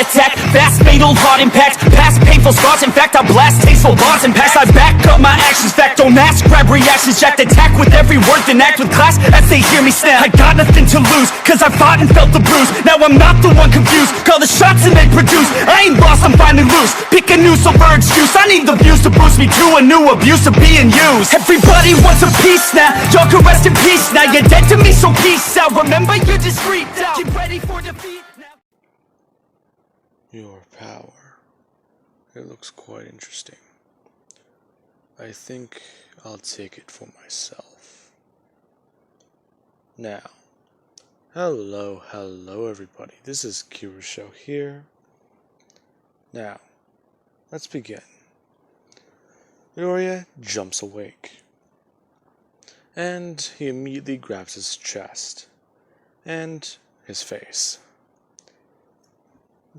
attack, fast fatal heart impact, past painful scars. In fact, I blast tasteful bars and packs. I back up my actions, fact don't ask, grab reactions, jacked attack with every word, then act with class as they hear me snap. I got nothing to lose, cause I fought and felt the bruise. Now I'm not the one confused, call the shots and they produce. I ain't lost, I'm finally loose, pick a new silver excuse. I need the views to boost me to a new abuse of being used. Everybody wants a piece now, y'all can rest in peace now. You're dead to me, so peace out. Remember, you're discreet now. Get ready for defeat now. Your power. It looks quite interesting. I think I'll take it for myself. Now, hello everybody. This is Kirusho here. Now, let's begin. Midoriya jumps awake, and he immediately grabs his chest and his face,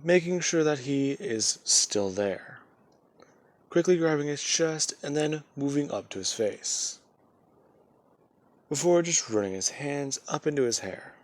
making sure that he is still there. Quickly grabbing his chest and then moving up to his face, before just running his hands up into his hair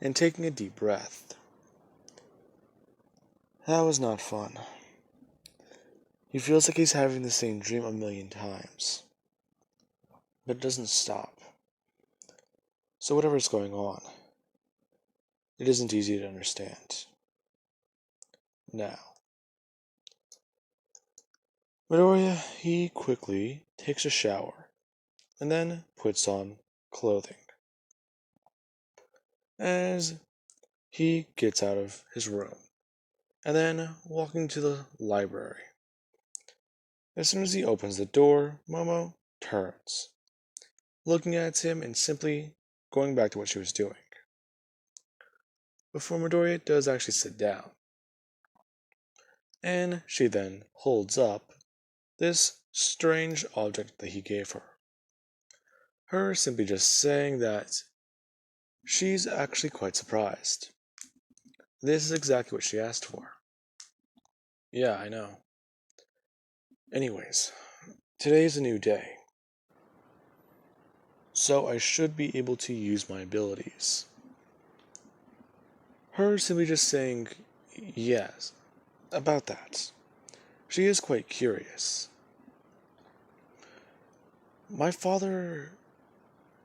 and taking a deep breath. That was not fun. He feels like he's having the same dream a million times, but it doesn't stop. So whatever's going on, it isn't easy to understand. Now, Midoriya, he quickly takes a shower and then puts on clothing as he gets out of his room and then walking to the library. As soon as he opens the door, Momo turns, looking at him and simply going back to what she was doing, before Midoriya does actually sit down. And she then holds up this strange object that he gave her. Her simply just saying that she's actually quite surprised. This is exactly what she asked for. Yeah, I know. Anyways, today's a new day, so I should be able to use my abilities. Her simply just saying yes about that. She is quite curious. My father,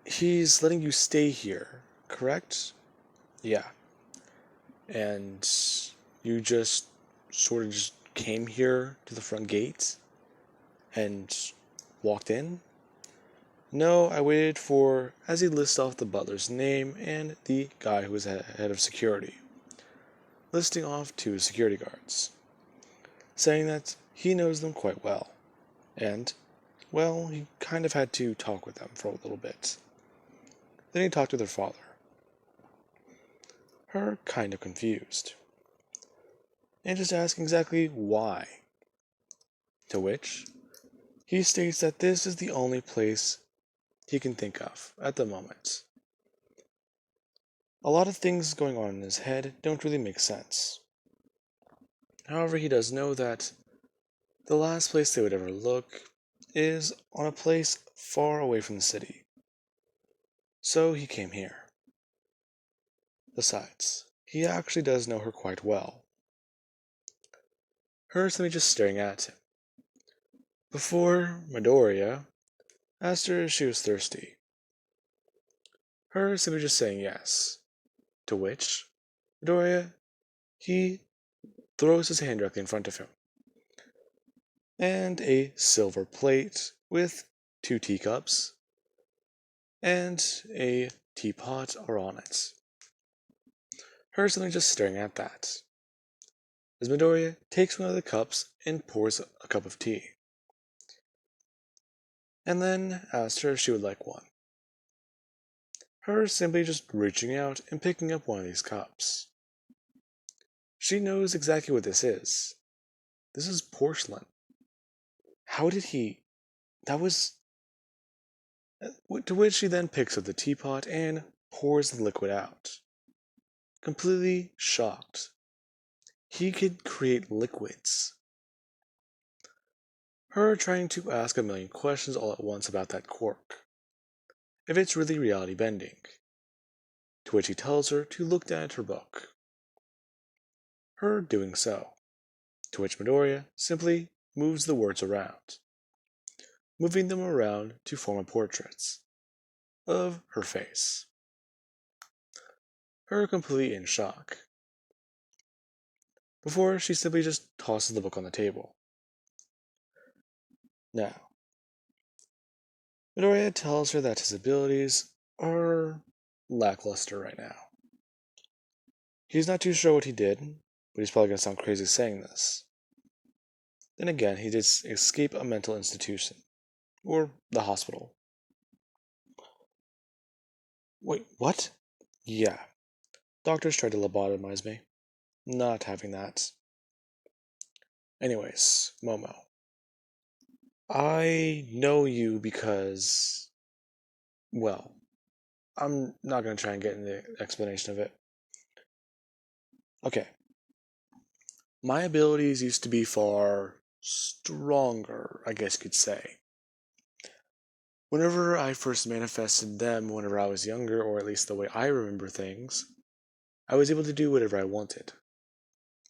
he's letting you stay here, correct? Yeah. And you just sort of just came here to the front gate and walked in? No, I waited for, as he lists off the butler's name and the guy who was head of security, listing off two security guards, saying that he knows them quite well, and, well, he kind of had to talk with them for a little bit. Then he talked with her father. Her kind of confused, and just asking exactly why. To which, he states that this is the only place he can think of at the moment. A lot of things going on in his head don't really make sense. However, he does know that the last place they would ever look is on a place far away from the city. So he came here. Besides, he actually does know her quite well. Her simply just staring at him, before Midoriya asked her if she was thirsty. Her simply just saying yes, to which Midoriya, he throws his hand directly in front of him, and a silver plate with 2 teacups and a teapot are on it. Her simply just staring at that, as Midoriya takes one of the cups and pours a cup of tea, and then asks her if she would like one. Her simply just reaching out and picking up one of these cups. She knows exactly what this is. This is porcelain. How did he... That was... To which she then picks up the teapot and pours the liquid out. Completely shocked. He could create liquids. Her trying to ask a million questions all at once about that quirk. If it's really reality bending. To which he tells her to look down at her book. her doing so, to which Midoriya simply moves the words around, moving them around to form a portrait of her face. Her completely in shock, before she simply just tosses the book on the table. Now, Midoriya tells her that his abilities are lackluster right now. He's not too sure what he did, but he's probably going to sound crazy saying this. Then again, he did escape a mental institution, or the hospital. Wait, what? Yeah, doctors tried to lobotomize me. Not having that. Anyways, Momo. I know you because, well, I'm not going to try and get into the explanation of it. Okay. My abilities used to be far stronger, I guess you could say. Whenever I first manifested them, whenever I was younger, or at least the way I remember things, I was able to do whatever I wanted.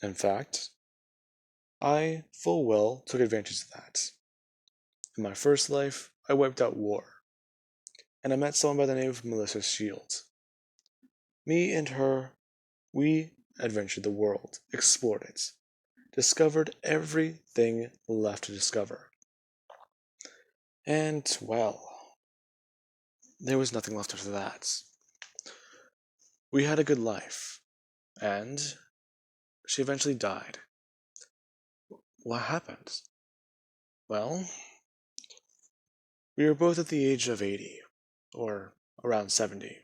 In fact, I full well took advantage of that. In my first life, I wiped out war, and I met someone by the name of Melissa Shields. Me and her, we adventured the world, explored it, discovered everything left to discover. And, well, there was nothing left after that. We had a good life, and she eventually died. What happened? Well, we were both at the age of 80, or around 70.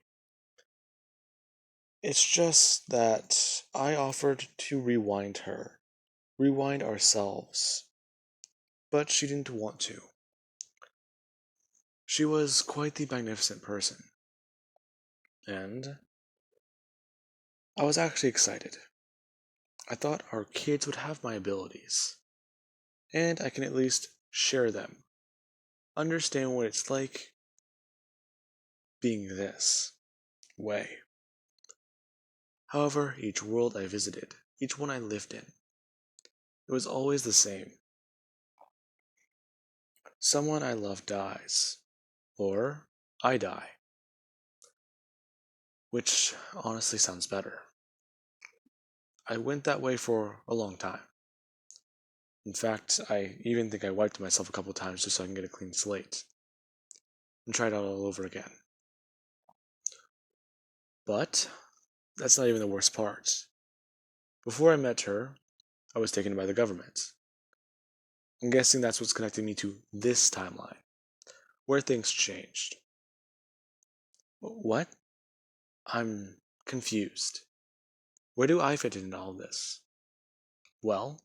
It's just that I offered to rewind her, rewind ourselves, but she didn't want to. She was quite the magnificent person, and I was actually excited. I thought our kids would have my abilities, and I can at least share them, understand what it's like being this way. However, each world I visited, each one I lived in, it was always the same. Someone I love dies, or I die, which honestly sounds better. I went that way for a long time. In fact, I even think I wiped myself a couple times just so I can get a clean slate and try it out all over again. But that's not even the worst part. Before I met her, I was taken by the government. I'm guessing that's what's connecting me to this timeline, where things changed. What? I'm confused. Where do I fit in all this? Well,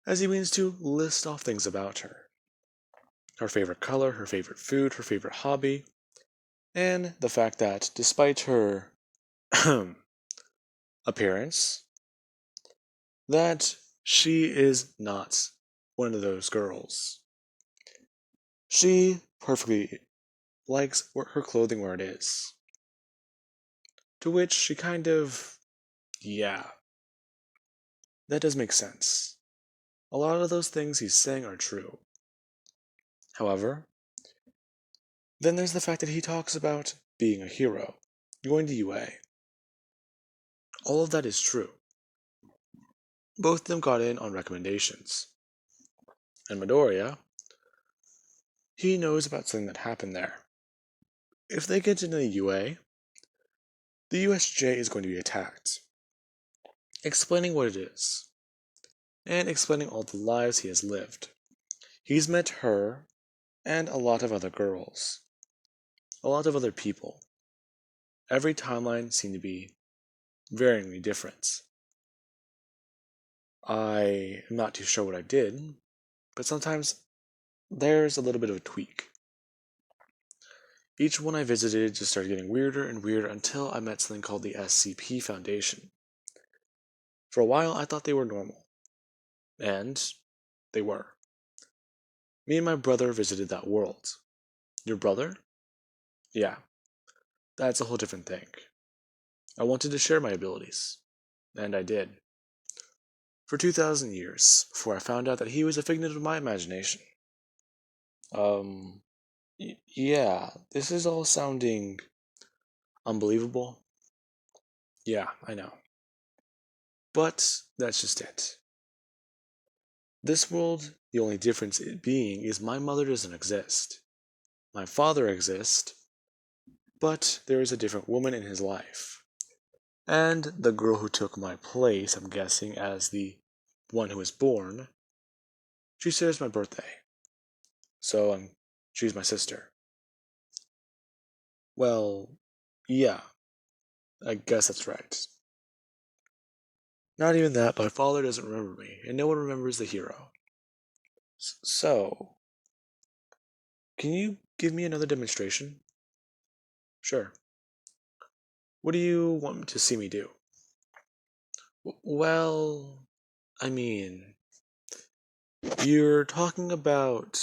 as he means to list off things about her. Her favorite color, her favorite food, her favorite hobby, and the fact that despite her appearance, that she is not one of those girls. She perfectly likes her clothing where it is. To which she kind of, yeah, that does make sense. A lot of those things he's saying are true. However, then there's the fact that he talks about being a hero, going to UA. All of that is true. Both of them got in on recommendations. And Midoriya, he knows about something that happened there. If they get into the UA, the USJ is going to be attacked. Explaining what it is, and explaining all the lives he has lived. He's met her and a lot of other girls, a lot of other people. Every timeline seemed to be varyingly different. I am not too sure what I did, but sometimes there's a little bit of a tweak. Each one I visited just started getting weirder and weirder until I met something called the SCP Foundation. For a while, I thought they were normal. And they were. Me and my brother visited that world. Your brother? Yeah, that's a whole different thing. I wanted to share my abilities. And I did. For 2,000 years, before I found out that he was a figment of my imagination. Um, yeah, this is all sounding unbelievable. Yeah, I know. But that's just it. This world, the only difference it being is my mother doesn't exist. My father exists, but there is a different woman in his life. And the girl who took my place, I'm guessing, as the one who was born, she shares my birthday. So she's my sister. Well, yeah, I guess that's right. Not even that, my father doesn't remember me, and no one remembers the hero. So, can you give me another demonstration? Sure. What do you want to see me do? Well, I mean, you're talking about.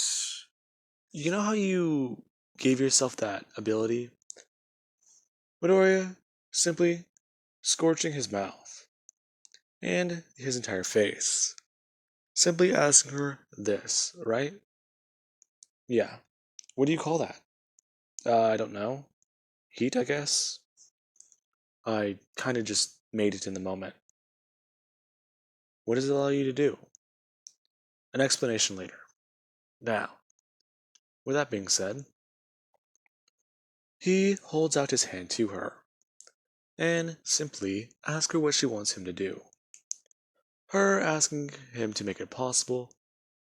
You know how you gave yourself that ability? Midoriya simply scorching his mouth and his entire face. Simply asking her this, right? Yeah. What do you call that? I don't know. Heat, I guess? I kinda just made it in the moment. What does it allow you to do? An explanation later. Now, with that being said, he holds out his hand to her and simply asks her what she wants him to do. Her asking him to make it possible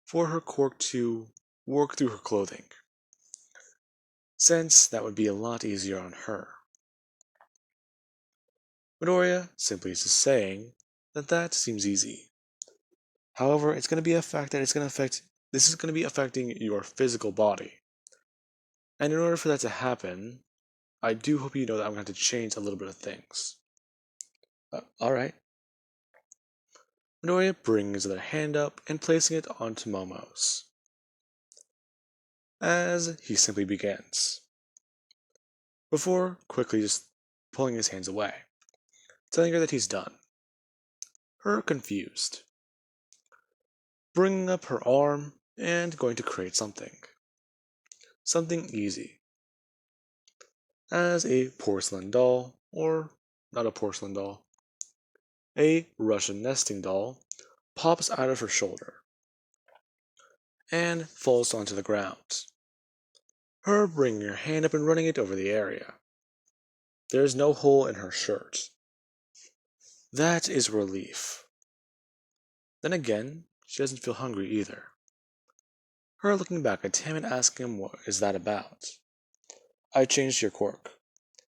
for her Quirk to work through her clothing, since that would be a lot easier on her. Midoriya simply is just saying that that seems easy. However, it's going to be a fact that this is going to be affecting your physical body. And in order for that to happen, I do hope you know that I'm going to have to change a little bit of things. Alright. Midoriya brings their hand up and placing it onto Momo's. As he simply begins. Before quickly just pulling his hands away, telling her that he's done. Her confused. Bringing up her arm and going to create something. Something easy. As a porcelain doll, or not a porcelain doll, a Russian nesting doll pops out of her shoulder and falls onto the ground. Her bringing her hand up and running it over the area. There is no hole in her shirt. That is relief. Then again, she doesn't feel hungry either. Her looking back at him and asking him what is that about. I changed your quirk.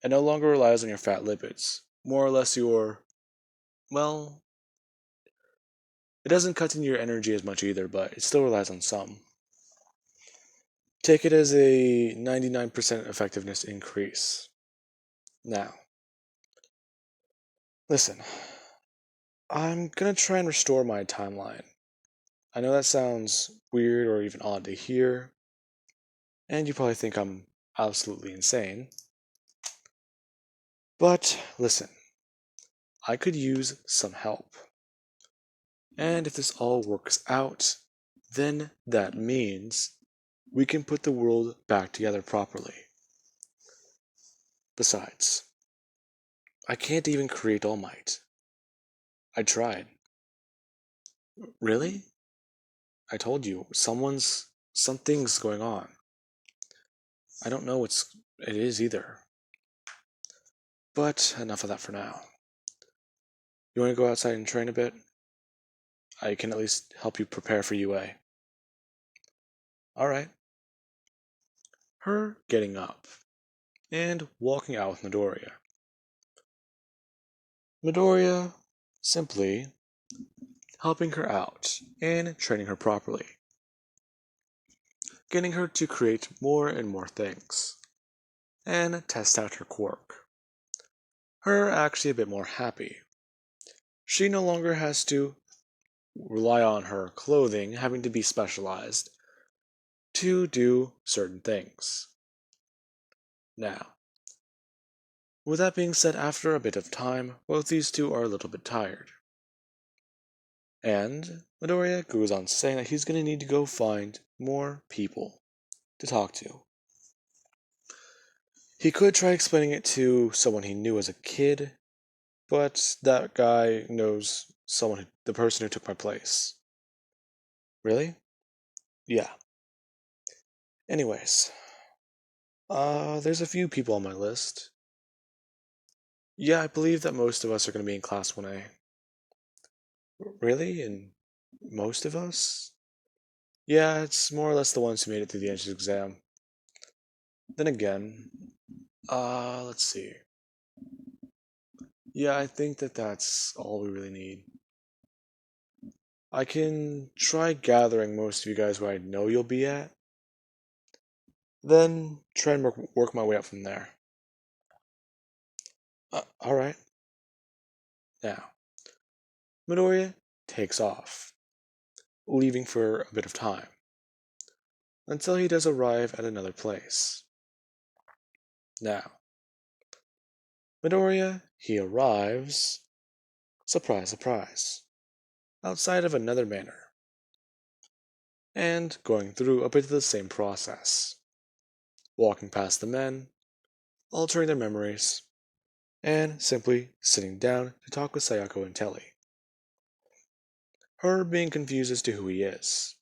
It no longer relies on your fat lipids. More or less your, well, it doesn't cut into your energy as much either, but it still relies on some. Take it as a 99% effectiveness increase. Now, listen, I'm gonna try and restore my timeline. I know that sounds weird or even odd to hear, and you probably think I'm absolutely insane. But listen, I could use some help. And if this all works out, then that means we can put the world back together properly. Besides, I can't even create All Might. I tried. Really? I told you, something's going on. I don't know what it is either. But enough of that for now. You want to go outside and train a bit? I can at least help you prepare for UA. Alright. Her getting up and walking out with Midoriya. Midoriya simply helping her out and training her properly. Getting her to create more and more things. And test out her quirk. Her actually a bit more happy. She no longer has to rely on her clothing having to be specialized to do certain things. Now, With that being said, after a bit of time, both these two are a little bit tired. And Midoriya goes on saying that he's going to need to go find more people to talk to. He could try explaining it to someone he knew as a kid, but that guy knows the person who took my place. Really? Yeah. Anyways, there's a few people on my list. Yeah, I believe that most of us are going to be in Class 1A. Really? And most of us? Yeah, it's more or less the ones who made it through the entrance exam. Then again, let's see. Yeah, I think that that's all we really need. I can try gathering most of you guys where I know you'll be at, then try and work my way up from there. Alright. Now, Midoriya takes off, leaving for a bit of time, until he does arrive at another place. Now, Midoriya, he arrives, surprise, surprise, outside of another manor, and going through a bit of the same process, walking past the men, altering their memories, and simply sitting down to talk with Sayako and Telly. Her being confused as to who he is,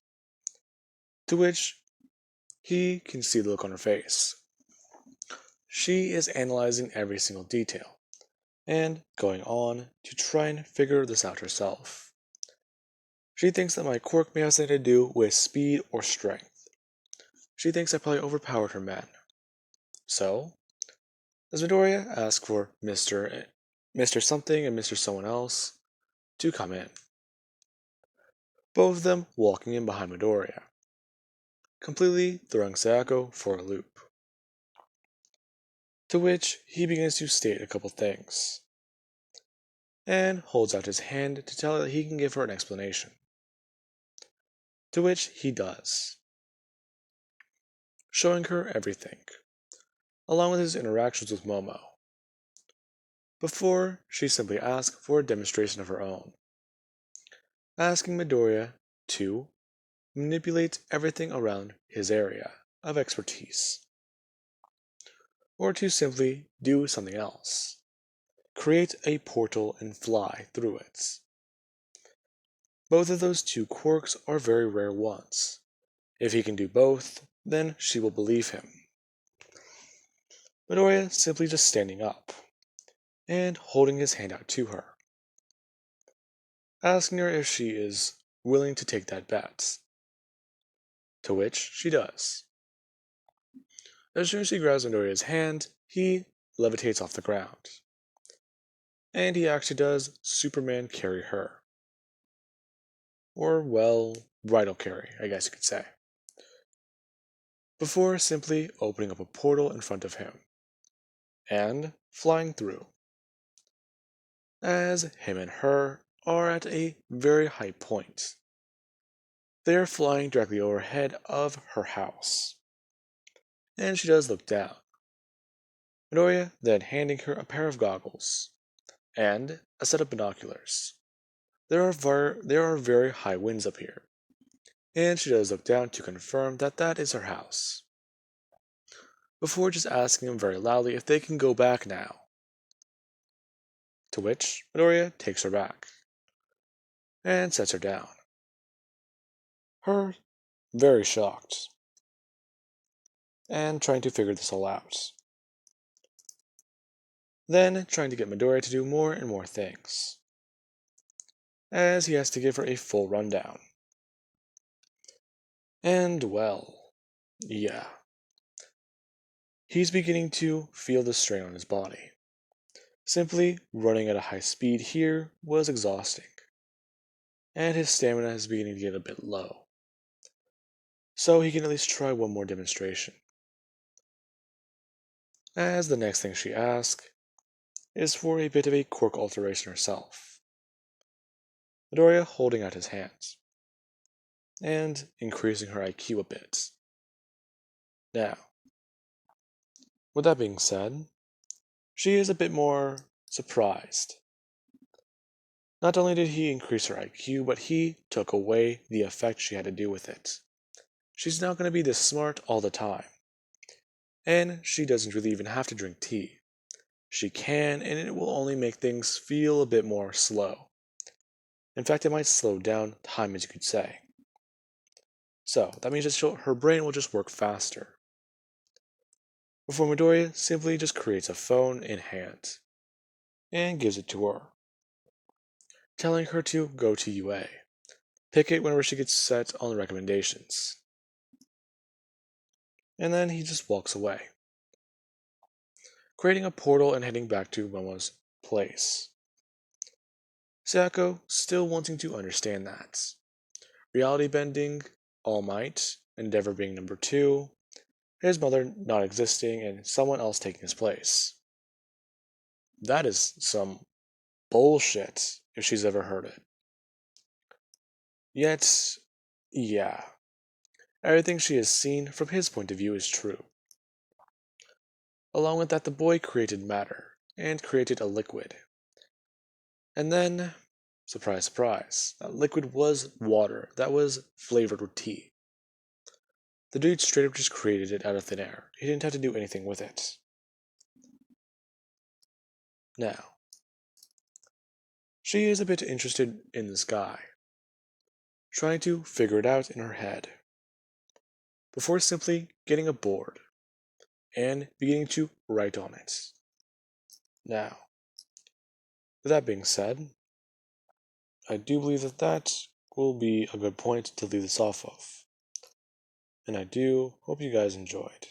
to which he can see the look on her face. She is analyzing every single detail, and going on to try and figure this out herself. She thinks that my quirk may have something to do with speed or strength. She thinks I probably overpowered her men. So, as Midoriya asks for Mr. Something and Mr. Someone Else to come in, both of them walking in behind Midoriya, completely throwing Sayako for a loop. To which he begins to state a couple things, and holds out his hand to tell her that he can give her an explanation. To which he does, showing her everything, along with his interactions with Momo, before she simply asks for a demonstration of her own, asking Midoriya to manipulate everything around his area of expertise, or to simply do something else, create a portal and fly through it. Both of those two quirks are very rare ones. If he can do both, then she will believe him. Midoriya simply just standing up, and holding his hand out to her, asking her if she is willing to take that bet. To which she does. As soon as she grabs Midoriya's hand, he levitates off the ground. And he actually does Superman carry her. Or, well, bridal carry, I guess you could say. Before simply opening up a portal in front of him, and flying through, as him and her are at a very high point. They are flying directly overhead of her house, and she does look down. Midoriya then handing her a pair of goggles, and a set of binoculars. There are very high winds up here, and she does look down to confirm that that is her house, before just asking him very loudly if they can go back now. To which Midoriya takes her back, and sets her down. Her very shocked, and trying to figure this all out. Then trying to get Midoriya to do more and more things, as he has to give her a full rundown. And well, yeah. He's beginning to feel the strain on his body. Simply running at a high speed here was exhausting, and his stamina is beginning to get a bit low. So he can at least try one more demonstration. As the next thing she asks is for a bit of a quirk alteration herself. Midoriya holding out his hands, and increasing her IQ a bit. Now, with that being said, she is a bit more surprised. Not only did he increase her IQ, but he took away the effect she had to do with it. She's now going to be this smart all the time. And she doesn't really even have to drink tea. She can, and it will only make things feel a bit more slow. In fact, it might slow down time, as you could say. So, that means that her brain will just work faster. Before Midoriya simply just creates a phone in hand and gives it to her, telling her to go to UA. Pick it whenever she gets set on the recommendations. And then he just walks away, creating a portal and heading back to Momo's place. Sayako still wanting to understand that. Reality bending, All Might, Endeavor being number 2, his mother not existing, and someone else taking his place. That is some bullshit, if she's ever heard it. Yet, yeah, everything she has seen from his point of view is true. Along with that, the boy created matter, and created a liquid. And then, surprise, surprise, that liquid was water that was flavored with tea. The dude straight up just created it out of thin air. He didn't have to do anything with it. Now, she is a bit interested in this guy, trying to figure it out in her head, before simply getting a board and beginning to write on it. Now, with that being said, I do believe that that will be a good point to leave this off of. And I do hope you guys enjoyed.